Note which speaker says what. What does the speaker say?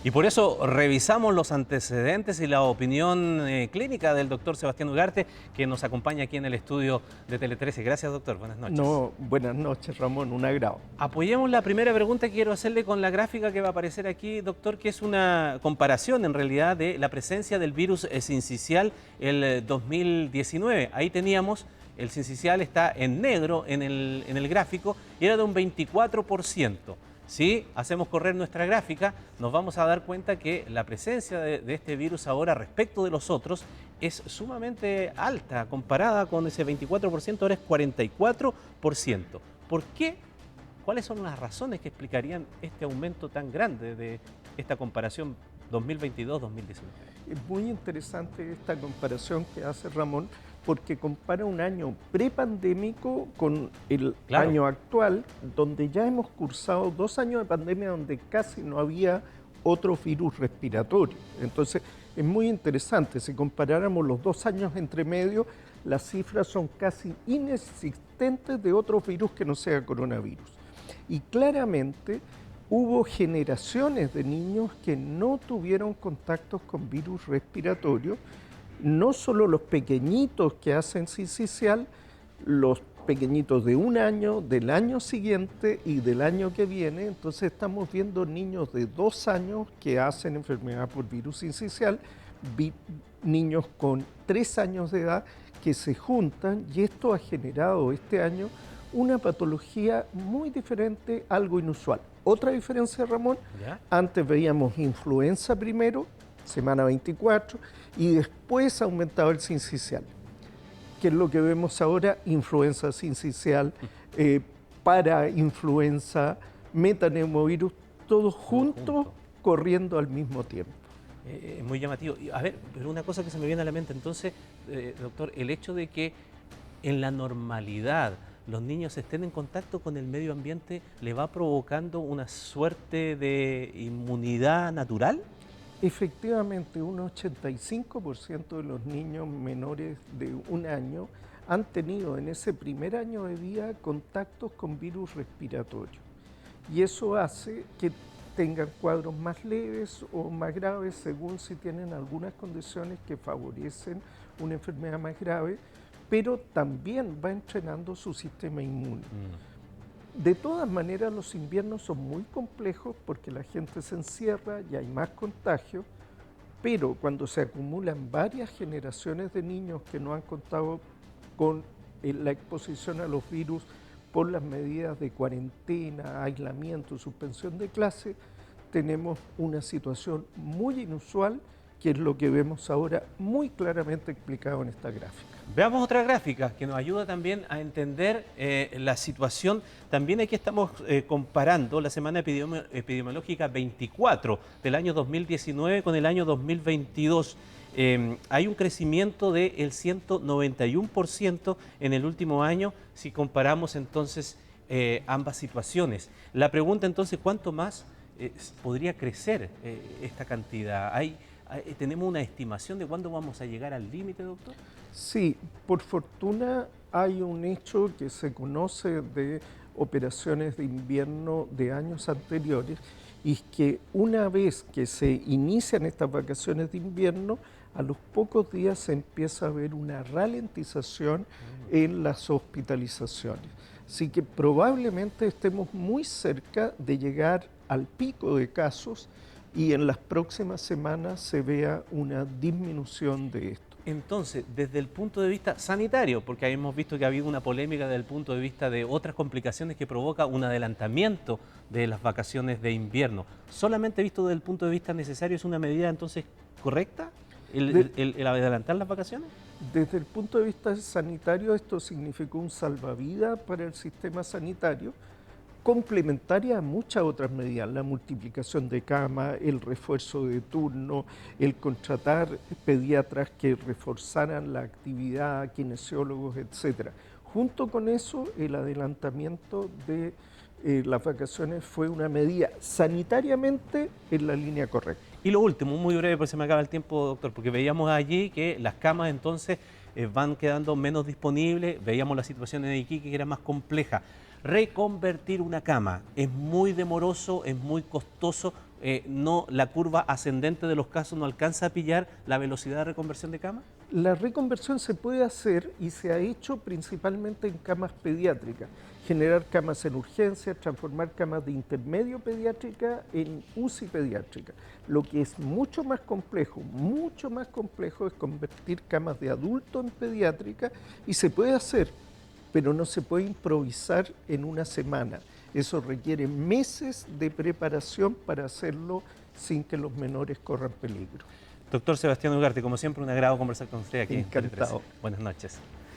Speaker 1: Y por eso revisamos los antecedentes y la opinión clínica del doctor Sebastián Ugarte, que nos acompaña aquí en el estudio de Tele 13. Gracias, doctor. Buenas noches.
Speaker 2: No, buenas noches, Ramón. Un agrado.
Speaker 1: Apoyemos la primera pregunta que quiero hacerle con la gráfica que va a aparecer aquí, doctor, que es una comparación en realidad de la presencia del virus sincicial el 2019. Ahí teníamos, el sincicial está en negro en el gráfico y era de un 24%. Si hacemos correr nuestra gráfica, nos vamos a dar cuenta que la presencia de este virus ahora respecto de los otros es sumamente alta, comparada con ese 24%, ahora es 44%. ¿Por qué? ¿Cuáles son las razones que explicarían este aumento tan grande de esta comparación 2022-2019?
Speaker 2: Es muy interesante esta comparación que hace Ramón, porque compara un año prepandémico con el año actual, donde ya hemos cursado 2 años de pandemia donde casi no había otro virus respiratorio. Entonces, es muy interesante. Si comparáramos los 2 años entre medio, las cifras son casi inexistentes de otro virus que no sea coronavirus. Y claramente hubo generaciones de niños que no tuvieron contactos con virus respiratorios, no solo los pequeñitos que hacen sincicial, los pequeñitos de 1 año, del año siguiente y del año que viene. Entonces estamos viendo niños de 2 años que hacen enfermedad por virus sincicial, niños con 3 años de edad que se juntan, y esto ha generado este año una patología muy diferente, algo inusual. Otra diferencia, Ramón, antes veíamos influenza primero, semana 24, y después aumentaba el sincicial. ¿Qué es lo que vemos ahora? Influenza sincicial, parainfluenza, metaneumovirus, todos juntos corriendo al mismo tiempo.
Speaker 1: Es muy llamativo. A ver, pero una cosa que se me viene a la mente, entonces, doctor, el hecho de que en la normalidad los niños estén en contacto con el medio ambiente, ¿le va provocando una suerte de inmunidad natural?
Speaker 2: Efectivamente, un 85% de los niños menores de 1 año han tenido en ese primer año de vida contactos con virus respiratorios. Y eso hace que tengan cuadros más leves o más graves según si tienen algunas condiciones que favorecen una enfermedad más grave, pero también va entrenando su sistema inmune. De todas maneras, los inviernos son muy complejos porque la gente se encierra y hay más contagios, pero cuando se acumulan varias generaciones de niños que no han contado con la exposición a los virus por las medidas de cuarentena, aislamiento, suspensión de clase, tenemos una situación muy inusual, que es lo que vemos ahora muy claramente explicado en esta gráfica.
Speaker 1: Veamos otra gráfica que nos ayuda también a entender la situación. También aquí estamos comparando la semana epidemiológica 24 del año 2019 con el año 2022. Hay un crecimiento del 191% en el último año si comparamos entonces ambas situaciones. La pregunta entonces, ¿cuánto más podría crecer esta cantidad? ¿Tenemos una estimación de cuándo vamos a llegar al límite, doctor?
Speaker 2: Sí, por fortuna hay un hecho que se conoce de operaciones de invierno de años anteriores, y es que una vez que se inician estas vacaciones de invierno, a los pocos días se empieza a ver una ralentización en las hospitalizaciones. Así que probablemente estemos muy cerca de llegar al pico de casos y en las próximas semanas se vea una disminución de esto.
Speaker 1: Entonces, desde el punto de vista sanitario, porque hemos visto que ha habido una polémica desde el punto de vista de otras complicaciones que provoca un adelantamiento de las vacaciones de invierno, ¿solamente visto desde el punto de vista necesario es una medida entonces correcta el adelantar las vacaciones?
Speaker 2: Desde el punto de vista sanitario, esto significó un salvavidas para el sistema sanitario, complementaria a muchas otras medidas, la multiplicación de camas, el refuerzo de turno, el contratar pediatras que reforzaran la actividad, kinesiólogos, etc. Junto con eso, el adelantamiento de las vacaciones fue una medida sanitariamente en la línea correcta.
Speaker 1: Y lo último, muy breve, porque se me acaba el tiempo, doctor, porque veíamos allí que las camas entonces van quedando menos disponibles, veíamos la situación en Iquique que era más compleja. Reconvertir una cama es muy demoroso, es muy costoso. la curva ascendente de los casos no alcanza a pillar la velocidad de reconversión de cama?
Speaker 2: La reconversión se puede hacer y se ha hecho principalmente en camas pediátricas. Generar camas en urgencia, transformar camas de intermedio pediátrica en UCI pediátrica. Lo que es mucho más complejo es convertir camas de adulto en pediátrica y se puede hacer, pero no se puede improvisar en una semana. Eso requiere meses de preparación para hacerlo sin que los menores corran peligro.
Speaker 1: Doctor Sebastián Ugarte, como siempre, un agrado conversar con usted aquí.
Speaker 2: Encantado.
Speaker 1: Buenas noches.